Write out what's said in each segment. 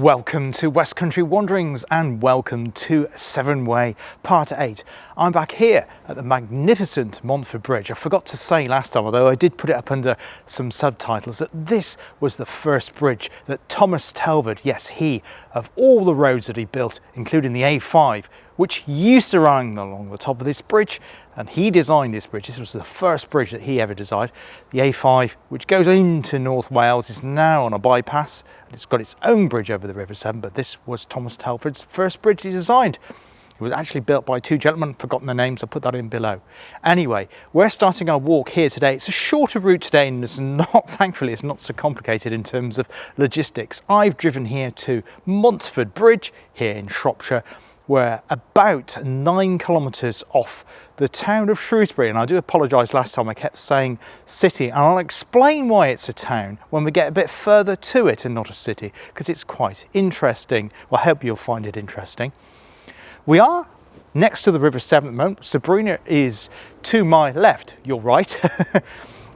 Welcome to West Country Wanderings and welcome to Severn Way, part 8. I'm back here at the magnificent Montford Bridge. I forgot to say last time, although I did put it up under some subtitles, that this was the first bridge that Thomas Telford, yes he, of all the roads that he built, including the A5, which used to run along the top of this bridge, and he designed this bridge. This was the first bridge that he ever designed. The A5, which goes into North Wales, is now on a bypass. It's got its own bridge over the River Severn, but this was Thomas Telford's first bridge he designed. It was actually built by two gentlemen, forgotten their names, I'll put that in below. Anyway, we're starting our walk here today. It's a shorter route today and it's not, thankfully, it's not so complicated in terms of logistics. I've driven here to Montford Bridge here in Shropshire. We're about 9 kilometres off the town of Shrewsbury, and I do apologise, last time I kept saying city, and I'll explain why it's a town when we get a bit further to it and not a city, because it's quite interesting. Well, I hope you'll find it interesting. We are next to the River Severn at the moment. Sabrina is to my left, you're right,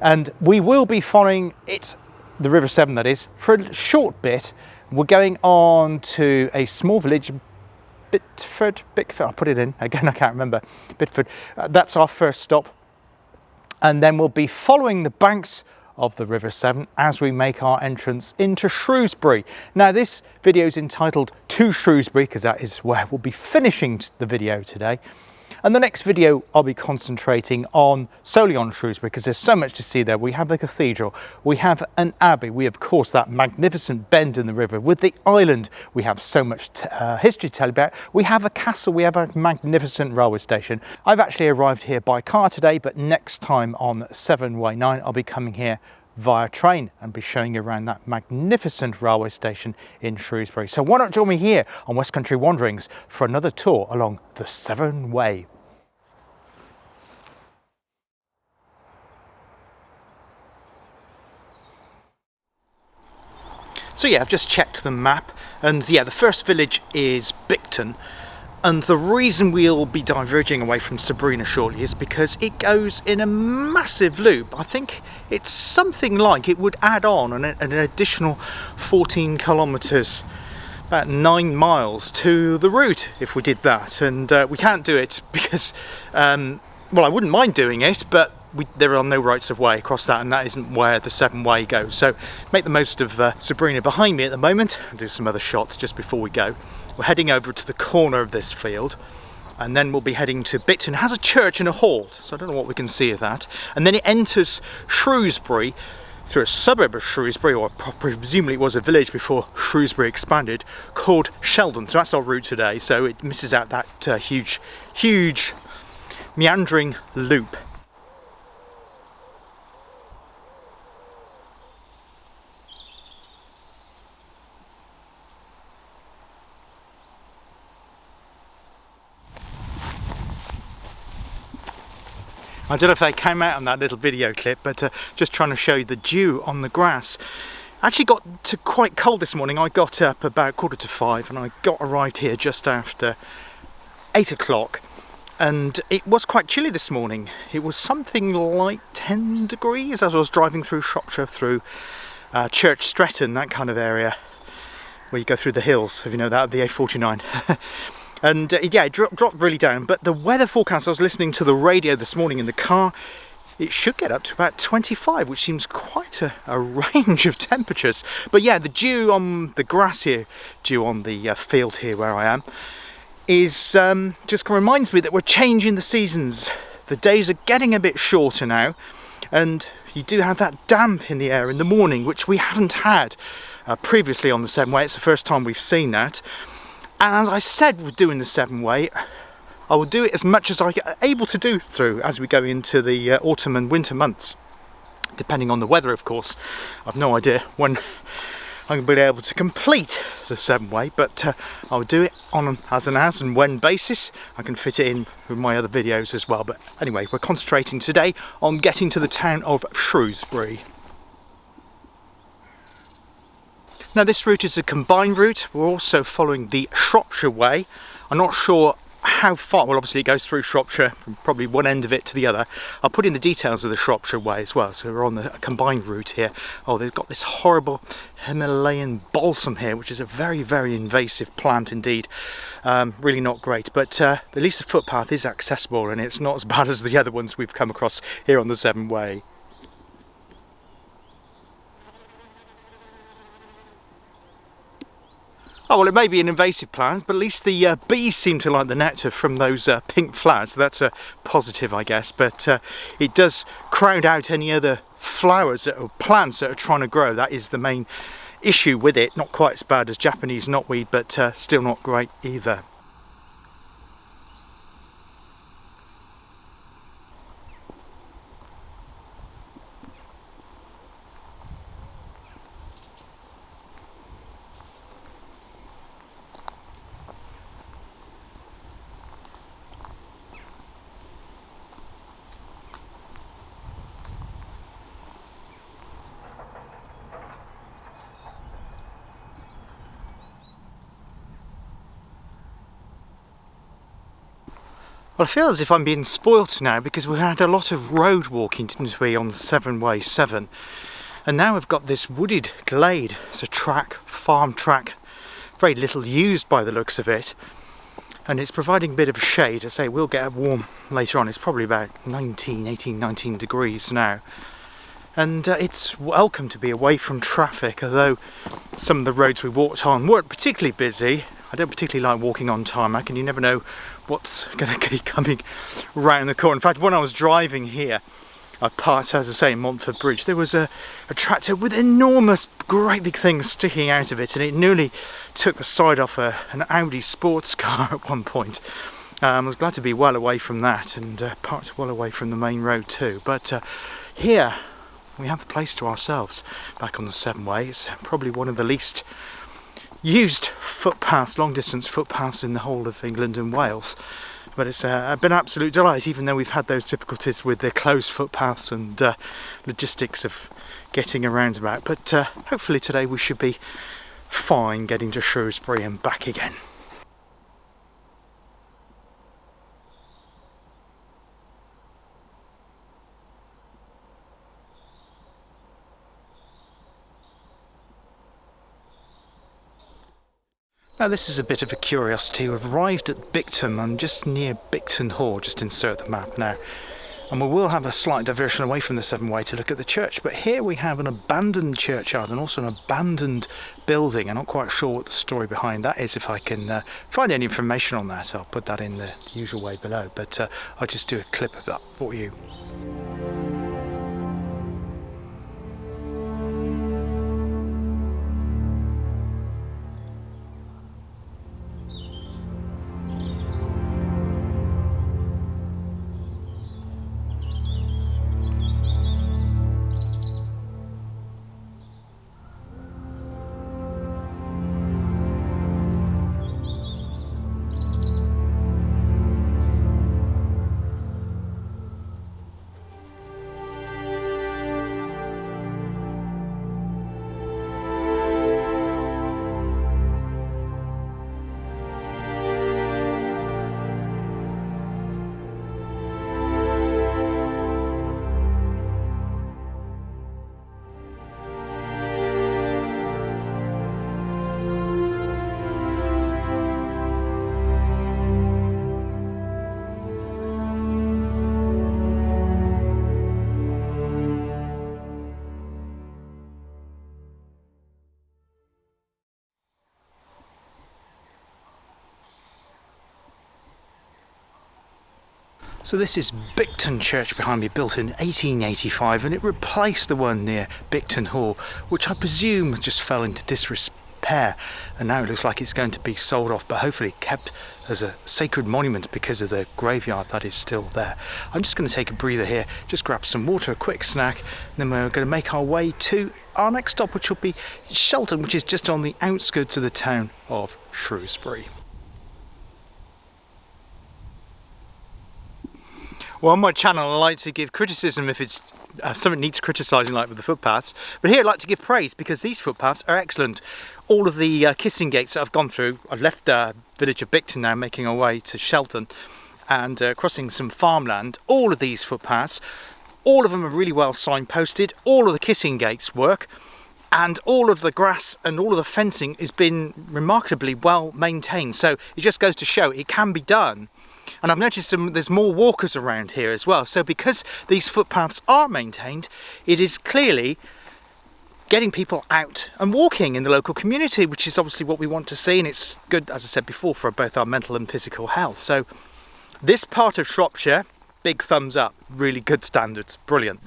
and we will be following it, the River Severn that is, for a short bit. We're going on to a small village, Bicton, I'll put it in, again I can't remember, Bicton, that's our first stop, and then we'll be following the banks of the River Severn as we make our entrance into Shrewsbury. Now this video is entitled To Shrewsbury because that is where we'll be finishing the video today. And the next video I'll be concentrating on solely on Shrewsbury because there's so much to see there. We have the cathedral, we have an abbey, we of course that magnificent bend in the river with the island. We have so much history to tell about. We have a castle, we have a magnificent railway station. I've actually arrived here by car today, but next time on Severn Way 9 I'll be coming here via train and be showing you around that magnificent railway station in Shrewsbury. So why not join me here on West Country Wanderings for another tour along the Severn Way. So yeah, I've just checked the map, and yeah, the first village is Bicton. And the reason we'll be diverging away from Sabrina shortly is because it goes in a massive loop. I think it's something like it would add on an additional 14 kilometres, about 9 miles to the route if we did that. And we can't do it because, well, I wouldn't mind doing it, but there are no rights of way across that, and that isn't where the Severn Way goes. So make the most of Sabrina behind me at the moment. I'll do some other shots just before we go. We're heading over to the corner of this field, and then we'll be heading to Bicton. It has a church and a hall, so I don't know what we can see of that. And then it enters Shrewsbury through a suburb of Shrewsbury, or presumably it was a village before Shrewsbury expanded, called Sheldon. So that's our route today, so it misses out that huge meandering loop. I don't know if they came out on that little video clip, but just trying to show you the dew on the grass. Actually got to quite cold this morning. I got up about 4:45 and I arrived here just after 8 o'clock, and it was quite chilly this morning. It was something like 10 degrees as I was driving through Shropshire, through Church Stretton, that kind of area where you go through the hills, if you know that, the A49. And yeah, it dropped really down, but the weather forecast, I was listening to the radio this morning in the car, it should get up to about 25, which seems quite a range of temperatures. But yeah, the dew on the grass here, dew on the field here where I am, is just reminds me that we're changing the seasons. The days are getting a bit shorter now, and you do have that damp in the air in the morning, which we haven't had previously on the Severn Way. It's the first time we've seen that. And as I said, we're doing the Severn Way, I will do it as much as I'm able to do through as we go into the autumn and winter months, depending on the weather, of course. I've no idea when I'm going to be able to complete the Severn Way, but I'll do it on an as and when basis. I can fit it in with my other videos as well. But anyway, we're concentrating today on getting to the town of Shrewsbury. Now this route is a combined route. We're also following the Shropshire Way. I'm not sure how far, well obviously it goes through Shropshire from probably one end of it to the other. I'll put in the details of the Shropshire Way as well, so we're on the combined route here. Oh, they've got this horrible Himalayan balsam here, which is a very, very invasive plant indeed. Really not great, but at least the footpath is accessible and it's not as bad as the other ones we've come across here on the Severn Way. Oh, well, it may be an invasive plant, but at least the bees seem to like the nectar from those pink flowers, so that's a positive, I guess. But it does crowd out any other flowers or plants that are trying to grow. That is the main issue with it. Not quite as bad as Japanese knotweed, but still not great either. Well, I feel as if I'm being spoilt now because we had a lot of road walking, didn't we, on Severn Way 7. And now we've got this wooded glade. It's a track, farm track, very little used by the looks of it. And it's providing a bit of shade. I say we'll get warm later on. It's probably about 18, 19 degrees now. And it's welcome to be away from traffic, although some of the roads we walked on weren't particularly busy. I don't particularly like walking on tarmac, and you never know what's going to be coming round the corner. In fact, when I was driving here, I parked, as I say, in Montford Bridge. There was a tractor with enormous, great big things sticking out of it, and it nearly took the side off an Audi sports car at one point. I was glad to be well away from that, and parked well away from the main road too. But here we have the place to ourselves, back on the Severn Way. It's probably one of the least used footpaths, long distance footpaths in the whole of England and Wales, but it's been an absolute delight, even though we've had those difficulties with the closed footpaths and logistics of getting around about. But hopefully today we should be fine getting to Shrewsbury and back again. Now this is a bit of a curiosity. We've arrived at Bicton. I'm just near Bicton Hall. Just insert the map now. And we will have a slight diversion away from the Severn Way to look at the church. But here we have an abandoned churchyard and also an abandoned building. I'm not quite sure what the story behind that is. If I can find any information on that, I'll put that in the usual way below. But I'll just do a clip of that for you. So this is Bicton Church behind me, built in 1885, and it replaced the one near Bicton Hall, which I presume just fell into disrepair, and now it looks like it's going to be sold off, but hopefully kept as a sacred monument because of the graveyard that is still there. I'm just going to take a breather here, just grab some water, a quick snack, and then we're going to make our way to our next stop, which will be Shelton, which is just on the outskirts of the town of Shrewsbury. Well, on my channel I like to give criticism if it's something needs criticising like with the footpaths. But here I'd like to give praise because these footpaths are excellent. All of the kissing gates that I've gone through, I've left the village of Bicton now, making our way to Shelton and crossing some farmland. All of these footpaths, all of them are really well signposted. All of the kissing gates work, and all of the grass and all of the fencing has been remarkably well maintained. So it just goes to show it can be done. And I've noticed there's more walkers around here as well. So because these footpaths are maintained, it is clearly getting people out and walking in the local community, which is obviously what we want to see. And it's good, as I said before, for both our mental and physical health. So this part of Shropshire, big thumbs up, really good standards, brilliant.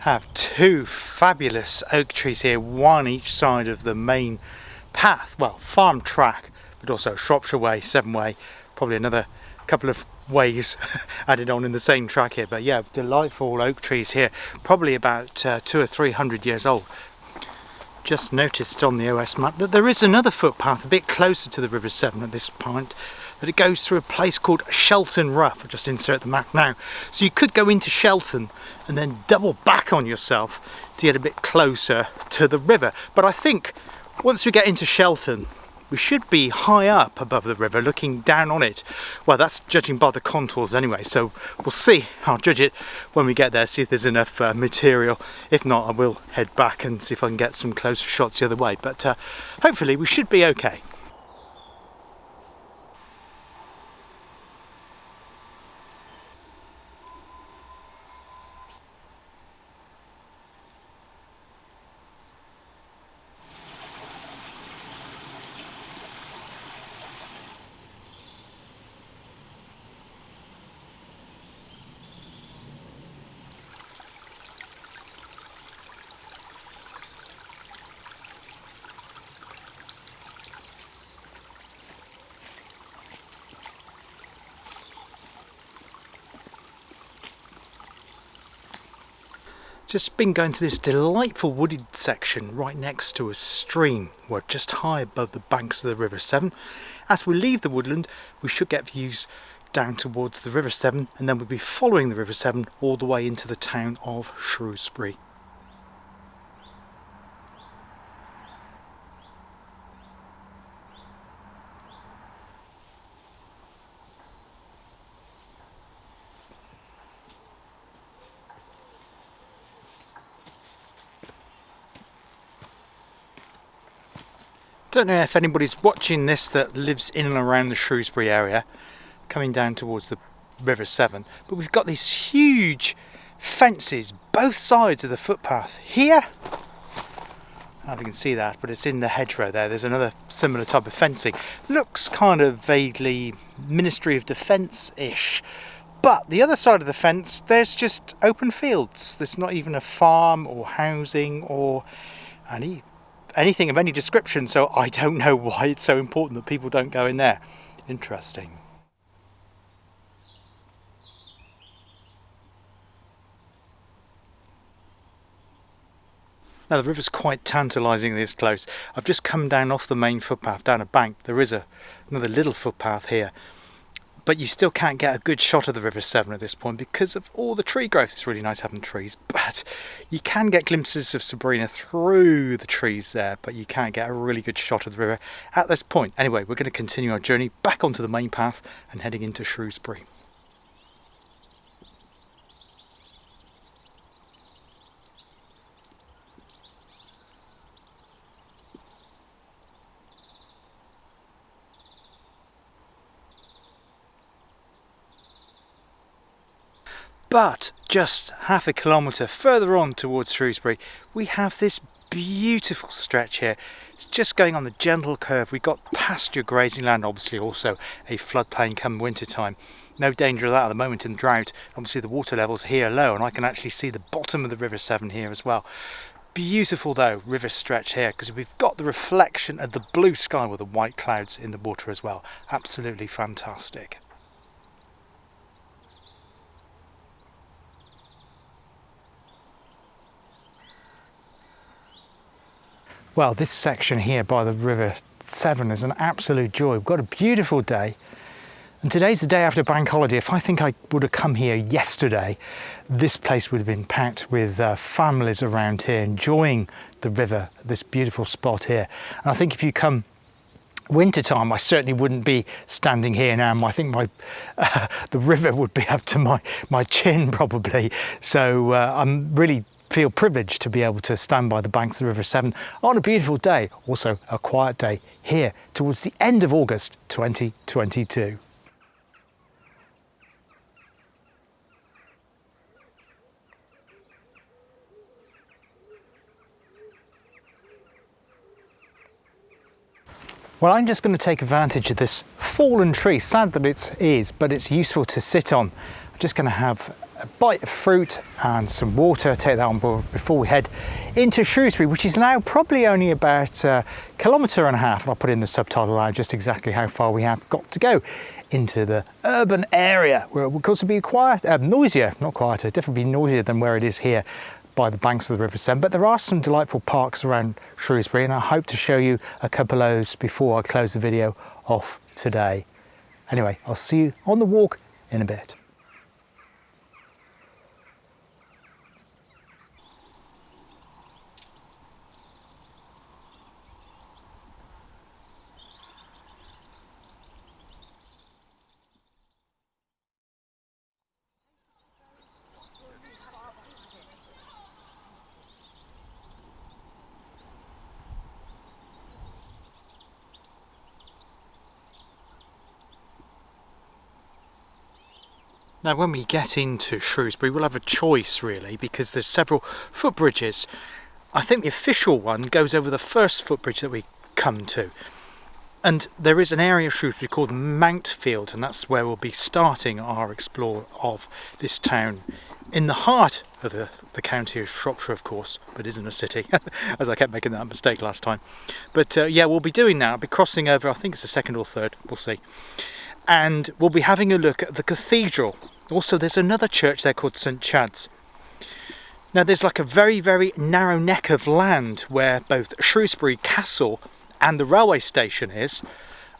Have two fabulous oak trees here, one each side of the main path, well, farm track, but also Shropshire Way, Severn Way, probably another couple of ways added on in the same track here. But yeah, delightful oak trees here, probably about 200 or 300 years old. Just noticed on the OS map that there is another footpath a bit closer to the River Severn at this point, that it goes through a place called Shelton Rough. I'll just insert the map now. So you could go into Shelton and then double back on yourself to get a bit closer to the river. But I think once we get into Shelton, we should be high up above the river looking down on it. Well, that's judging by the contours anyway, so we'll see. I'll judge it when we get there, see if there's enough material. If not, I will head back and see if I can get some closer shots the other way. But hopefully we should be okay. Just been going through this delightful wooded section right next to a stream. We're just high above the banks of the River Severn. As we leave the woodland, we should get views down towards the River Severn, and then we'll be following the River Severn all the way into the town of Shrewsbury. Don't know if anybody's watching this that lives in and around the Shrewsbury area, coming down towards the River Severn, but we've got these huge fences both sides of the footpath here. I don't know if you can see that, but it's in the hedgerow there. There's another similar type of fencing. Looks kind of vaguely Ministry of Defence-ish. But the other side of the fence, there's just open fields. There's not even a farm or housing or anything of any description, so I don't know why it's so important that people don't go in there. Interesting. Now the river's quite tantalising this close. I've just come down off the main footpath, down a bank. There is another little footpath here. But you still can't get a good shot of the River Severn at this point because of all the tree growth. It's really nice having trees, but you can get glimpses of Sabrina through the trees there, but you can't get a really good shot of the river at this point. Anyway, we're going to continue our journey back onto the main path and heading into Shrewsbury. But just half a kilometre further on towards Shrewsbury, we have this beautiful stretch here. It's just going on the gentle curve. We've got pasture grazing land, obviously also a floodplain come winter time. No danger of that at the moment in drought. Obviously the water levels here are low and I can actually see the bottom of the River Severn here as well. Beautiful though, river stretch here, because we've got the reflection of the blue sky with the white clouds in the water as well. Absolutely fantastic. Well, this section here by the River Severn is an absolute joy. We've got a beautiful day, and today's the day after bank holiday. If I think I would have come here yesterday, this place would have been packed with families around here enjoying the river, this beautiful spot here. And I think if you come winter time, I certainly wouldn't be standing here now. I think the river would be up to my chin probably. So I'm really feel privileged to be able to stand by the banks of the River Severn on a beautiful day, also a quiet day here towards the end of August 2022. Well, I'm just going to take advantage of this fallen tree. Sad that it is, but it's useful to sit on. I'm just going to have a bite of fruit and some water, take that on board before we head into Shrewsbury, which is now probably only about a kilometre and a half. I'll put in the subtitle now just exactly how far we have got to go into the urban area, where it will of course be noisier, not quieter, definitely noisier than where it is here by the banks of the River Severn. But there are some delightful parks around Shrewsbury, and I hope to show you a couple of those before I close the video off today. Anyway, I'll see you on the walk in a bit. Now when we get into Shrewsbury, we'll have a choice really, because there's several footbridges. I think the official one goes over the first footbridge that we come to. And there is an area of Shrewsbury called Mountfield, and that's where we'll be starting our explore of this town in the heart of the county of Shropshire, of course, but isn't a city, as I kept making that mistake last time. But yeah, we'll be doing that. I'll be crossing over, I think it's the second or third, we'll see. And we'll be having a look at the cathedral. Also, there's another church there called St Chad's. Now, there's like a very, very narrow neck of land where both Shrewsbury Castle and the railway station is.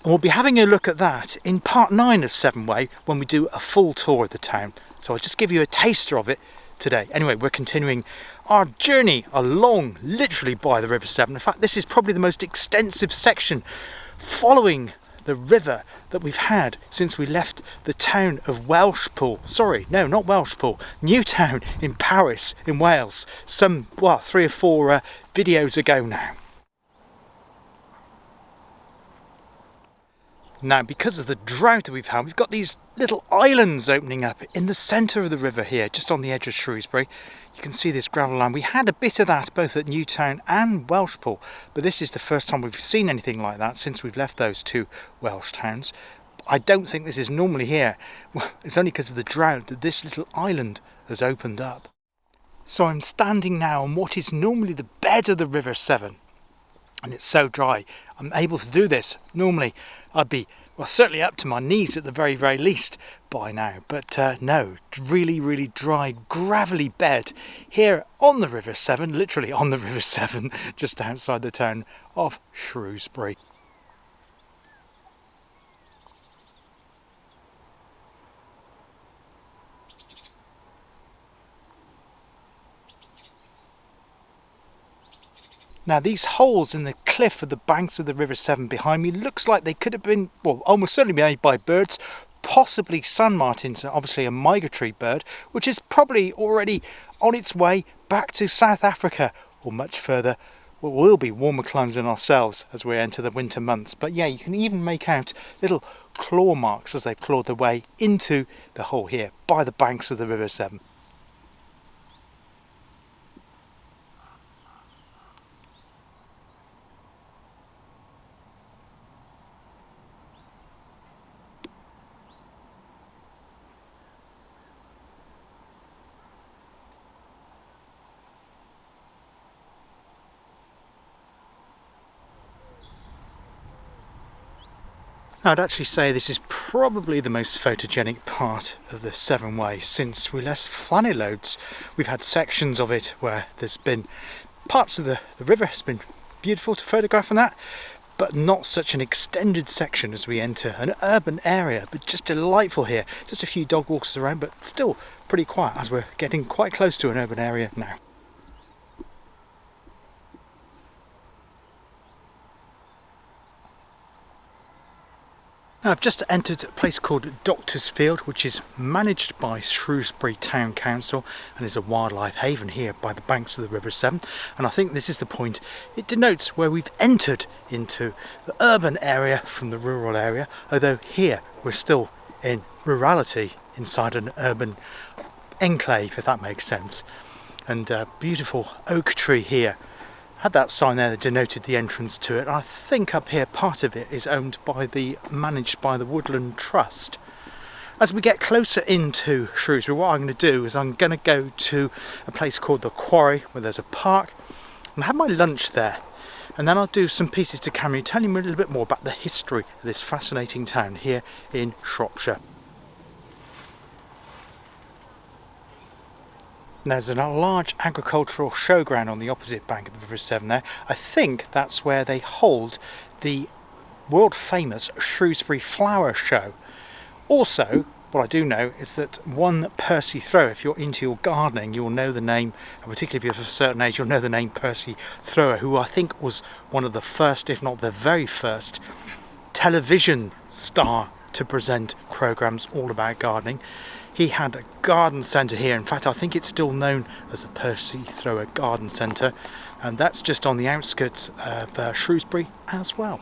And we'll be having a look at that in part 9 of Severn Way when we do a full tour of the town. So I'll just give you a taster of it today. Anyway, we're continuing our journey along, literally by the River Severn. In fact, this is probably the most extensive section following the river that we've had since we left the town of Welshpool. Sorry, no, not Welshpool. Newtown in Paris, in Wales. Some, 3 or 4 videos ago now. Now, because of the drought that we've had, we've got these little islands opening up in the centre of the river here, just on the edge of Shrewsbury. You can see this gravel land. We had a bit of that both at Newtown and Welshpool, but this is the first time we've seen anything like that since we've left those 2 Welsh towns. I don't think this is normally here. Well, it's only because of the drought that this little island has opened up. So I'm standing now on what is normally the bed of the River Severn, and it's so dry. I'm able to do this. Normally I'd be Well, certainly up to my knees at the very, very least by now. But no, really dry, gravelly bed here on the River Severn, literally on the River Severn, just outside the town of Shrewsbury. Now these holes in the cliff of the banks of the River Severn behind me looks like they could have been, well, almost certainly made by birds, possibly sand martins, obviously a migratory bird, which is probably already on its way back to South Africa or much further. What will be warmer climes than ourselves as we enter the winter months. But yeah, you can even make out little claw marks as they've clawed their way into the hole here by the banks of the River Severn. I'd actually say this is probably the most photogenic part of the Severn Way since we left Llanellodes. We've had sections of it where there's been parts of the river has been beautiful to photograph on that, but not such an extended section as we enter an urban area, but just delightful here. Just a few dog walkers around, but still pretty quiet as we're getting quite close to an urban area now. Now, I've just entered a place called Doctor's Field, which is managed by Shrewsbury Town Council and is a wildlife haven here by the banks of the River Severn. And I think this is the point. It denotes where we've entered into the urban area from the rural area, although here we're still in rurality inside an urban enclave, if that makes sense. And a beautiful oak tree here. Had that sign there that denoted the entrance to it. I think up here part of it is managed by the Woodland Trust. As we get closer into Shrewsbury, what I'm going to do is I'm going to go to a place called the Quarry, where there's a park, and have my lunch there. And then I'll do some pieces to camera, telling you a little bit more about the history of this fascinating town here in Shropshire. There's a large agricultural showground on the opposite bank of the River Severn there. I think that's where they hold the world famous Shrewsbury Flower Show. Also, what I do know is that one Percy Thrower, if you're into your gardening, you'll know the name, and particularly if you're of a certain age, you'll know the name Percy Thrower, who I think was one of the first, if not the very first, television star to present programmes all about gardening. He had a garden centre here. In fact, I think it's still known as the Percy Thrower Garden Centre, and that's just on the outskirts of Shrewsbury as well.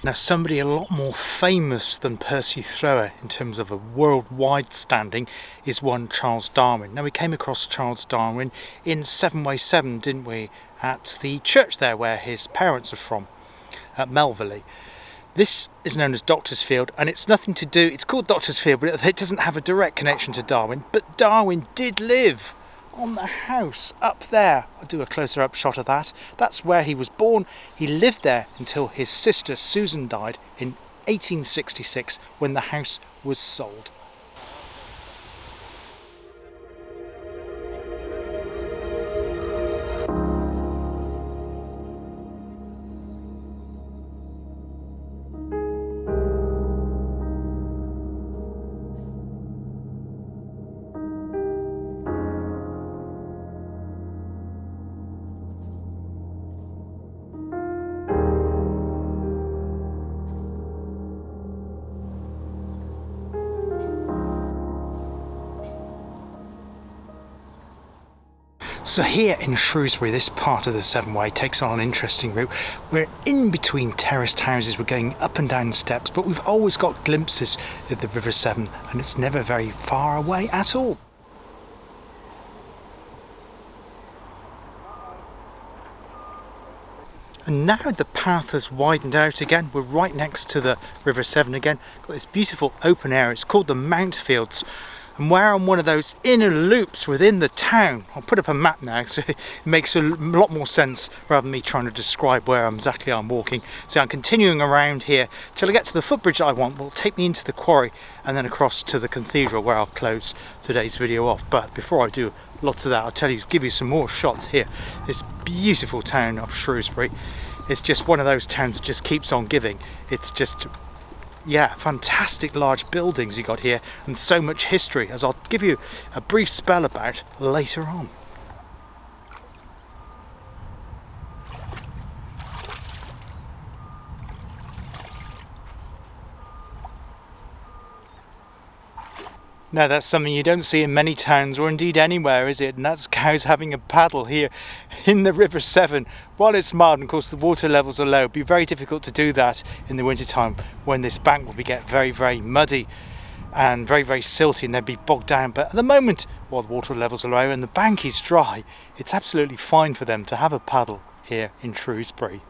Now, somebody a lot more famous than Percy Thrower in terms of a worldwide standing is one Charles Darwin. Now, we came across Charles Darwin in Severn Way 7, didn't we, at the church there where his parents are from, at Melverley. This is known as Doctor's Field, and it's nothing to do, it's called Doctor's Field, but it doesn't have a direct connection to Darwin. But Darwin did live on the house up there. I'll do a closer up shot of that. That's where he was born. He lived there until his sister Susan died in 1866 when the house was sold. So here in Shrewsbury, this part of the Severn Way takes on an interesting route. We're in between terraced houses, we're going up and down steps, but we've always got glimpses of the River Severn, and it's never very far away at all. And now the path has widened out again. We're right next to the River Severn again. Got this beautiful open area. It's called the Mount Fields. and we're on one of those inner loops within the town. I'll put up a map now so it makes a lot more sense rather than me trying to describe where exactly I'm walking. So I'm continuing around here till I get to the footbridge that I want. Will take me into the quarry and then across to the cathedral, where I'll close today's video off. But before I do lots of that, I'll give you some more shots here. This beautiful town of Shrewsbury. It's just one of those towns that just keeps on giving. It's just, yeah, fantastic large buildings you got here, and so much history, as I'll give you a brief spell about later on. Now that's something you don't see in many towns, or indeed anywhere, is it? And that's cows having a paddle here in the River Severn while it's mild. And of course the water levels are low. It'd be very difficult to do that in the winter time, when this bank will get very, very muddy and very, very silty, and they'd be bogged down. But at the moment, while the water levels are low and the bank is dry, it's absolutely fine for them to have a paddle here in Shrewsbury.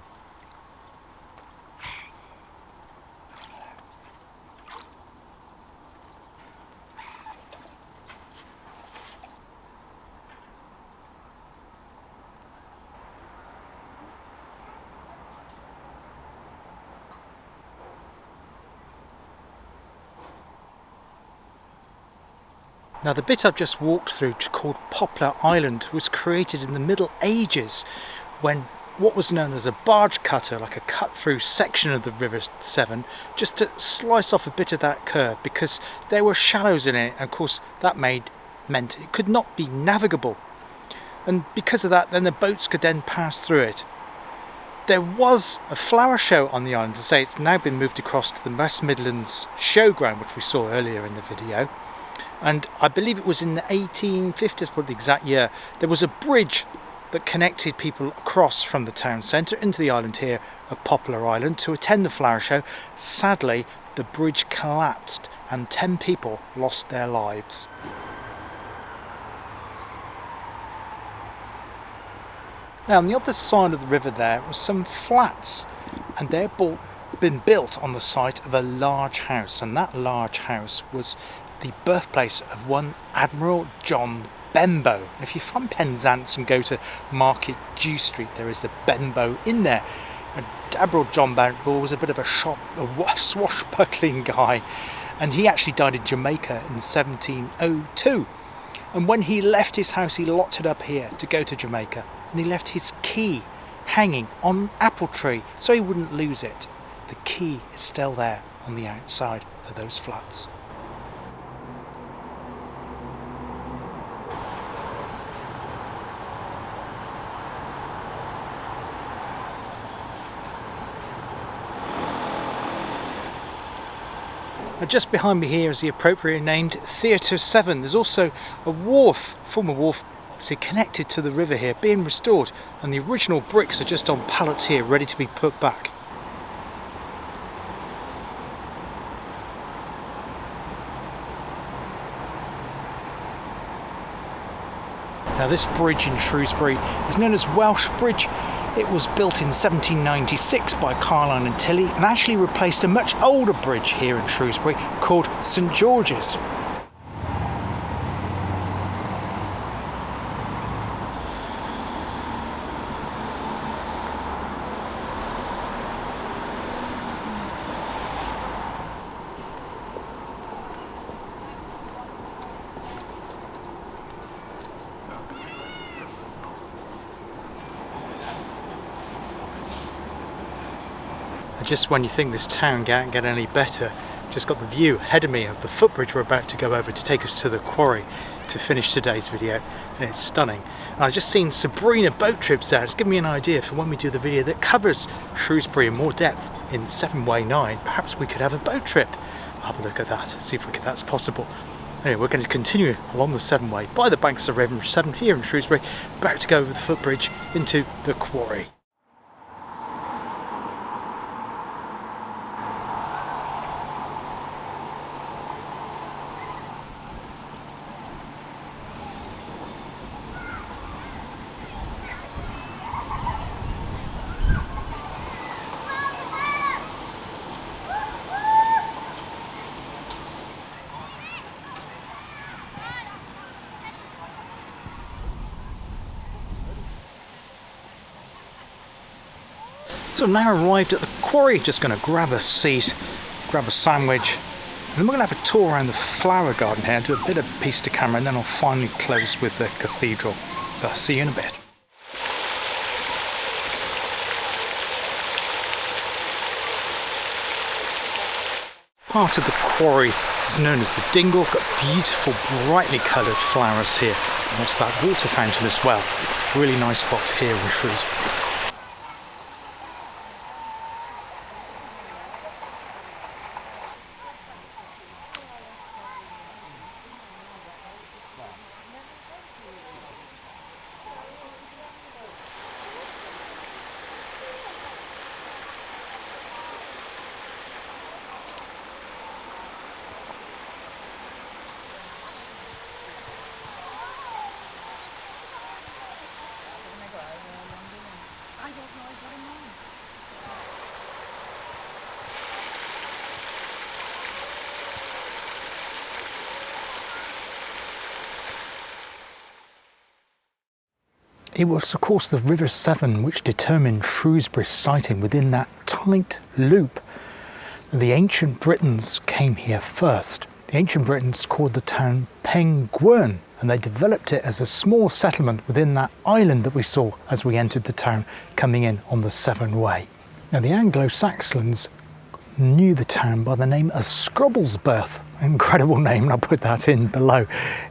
Now the bit I've just walked through, called Poplar Island, was created in the Middle Ages, when what was known as a barge cutter, like a cut-through section of the River Severn, just to slice off a bit of that curve, because there were shallows in it, and of course that meant it could not be navigable. And because of that, then the boats could then pass through it. There was a flower show on the island. To say it's now been moved across to the West Midlands Showground, which we saw earlier in the video. And I believe it was in the 1850s, probably the exact year, there was a bridge that connected people across from the town centre into the island here of Poplar Island to attend the flower show. Sadly, the bridge collapsed and 10 people lost their lives. Now on the other side of the river there was some flats, and they're been built on the site of a large house, and that large house was the birthplace of one Admiral John Benbow. And if you're from Penzance and go to Market Dew Street, there is the Benbow in there. And Admiral John Benbow was a bit of a swashbuckling guy, and he actually died in Jamaica in 1702. And when he left his house, he locked it up here to go to Jamaica, and he left his key hanging on an apple tree so he wouldn't lose it. The key is still there on the outside of those flats. Just behind me here is the appropriately named Theatre Severn. There's also a wharf, former wharf, obviously connected to the river here, being restored, and the original bricks are just on pallets here, ready to be put back. Now this bridge in Shrewsbury is known as Welsh Bridge. It was built in 1796 by Carlisle and Tilly, and actually replaced a much older bridge here in Shrewsbury called St George's. Just when you think this town can't get any better, just got the view ahead of me of the footbridge we're about to go over to take us to the quarry to finish today's video, and it's stunning. And I've just seen Sabrina boat trips there. It's given me an idea for when we do the video that covers Shrewsbury in more depth in Severn Way 9. Perhaps we could have a boat trip. I'll have a look at that, see if that's possible. Anyway, we're going to continue along the Severn Way by the banks of the River Severn here in Shrewsbury, about to go over the footbridge into the quarry. So I've now arrived at the quarry, just going to grab a seat, grab a sandwich, and then we're going to have a tour around the flower garden here, do a bit of a piece to camera, and then I'll finally close with the cathedral. So I'll see you in a bit. Part of the quarry is known as the dingle. Got beautiful, brightly coloured flowers here. And also that water fountain as well. Really nice spot here in Shrewsbury. It was, of course, the River Severn which determined Shrewsbury's siting within that tight loop. The ancient Britons came here first. The ancient Britons called the town Pengwern, and they developed it as a small settlement within that island that we saw as we entered the town coming in on the Severn Way. Now, the Anglo-Saxons knew the town by the name of Shrewsbury. Incredible name, and I'll put that in below.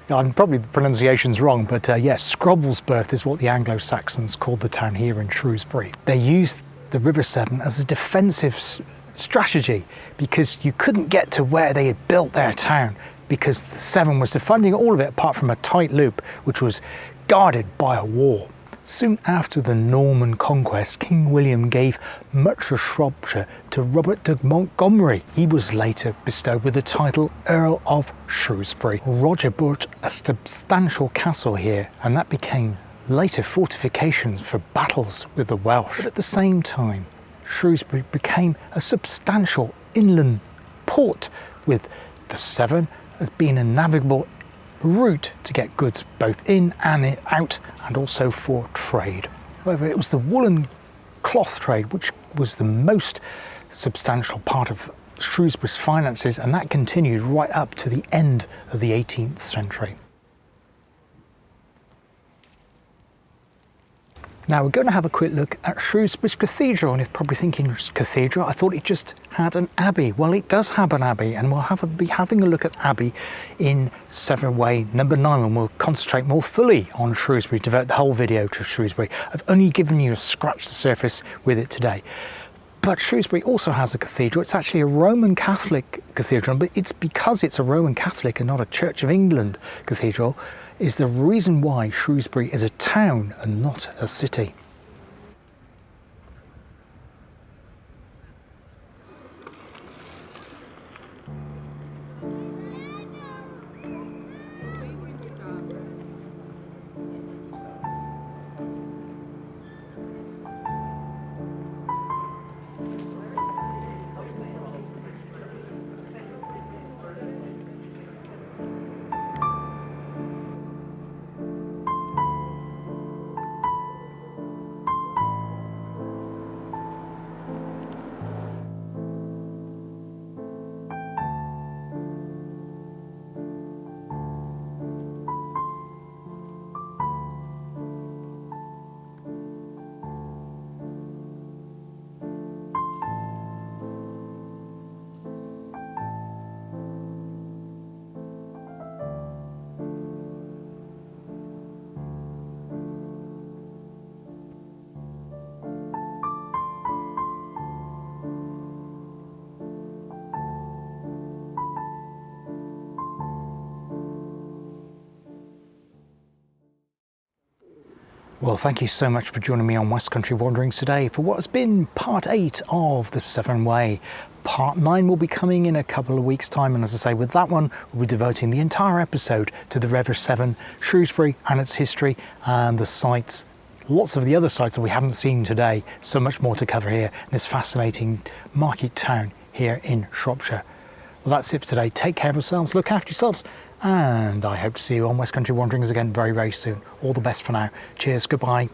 Probably the pronunciation's wrong, but yes, Shrewsbury is what the Anglo-Saxons called the town here in Shrewsbury. They used the River Severn as a defensive strategy because you couldn't get to where they had built their town because the Severn was defending all of it apart from a tight loop which was guarded by a wall. Soon after the Norman conquest, King William gave much of Shropshire to Robert de Montgomery. He was later bestowed with the title Earl of Shrewsbury. Roger built a substantial castle here, and that became later fortifications for battles with the Welsh. But at the same time, Shrewsbury became a substantial inland port, with the Severn as being a navigable route to get goods both in and out, and also for trade. However, it was the woolen cloth trade which was the most substantial part of Shrewsbury's finances, and that continued right up to the end of the 18th century. Now we're going to have a quick look at Shrewsbury's Cathedral, and you're probably thinking, cathedral? I thought it just had an abbey. Well, it does have an abbey, and we'll be having a look at Abbey in Severn Way number 9, and we'll concentrate more fully on Shrewsbury, devote the whole video to Shrewsbury. I've only given you a scratch the surface with it today. But Shrewsbury also has a cathedral. It's actually a Roman Catholic cathedral, but it's because it's a Roman Catholic and not a Church of England cathedral is the reason why Shrewsbury is a town and not a city. Well, thank you so much for joining me on West Country Wanderings today for what has been part 8 of the Severn Way. Part 9 will be coming in a couple of weeks' time, and as I say, with that one, we'll be devoting the entire episode to the River Severn, Shrewsbury and its history, and the sites, lots of the other sites that we haven't seen today. So much more to cover here in this fascinating market town here in Shropshire. Well, that's it for today. Take care of yourselves, look after yourselves, and I hope to see you on West Country Wanderings again very, very soon. All the best for now. Cheers, goodbye.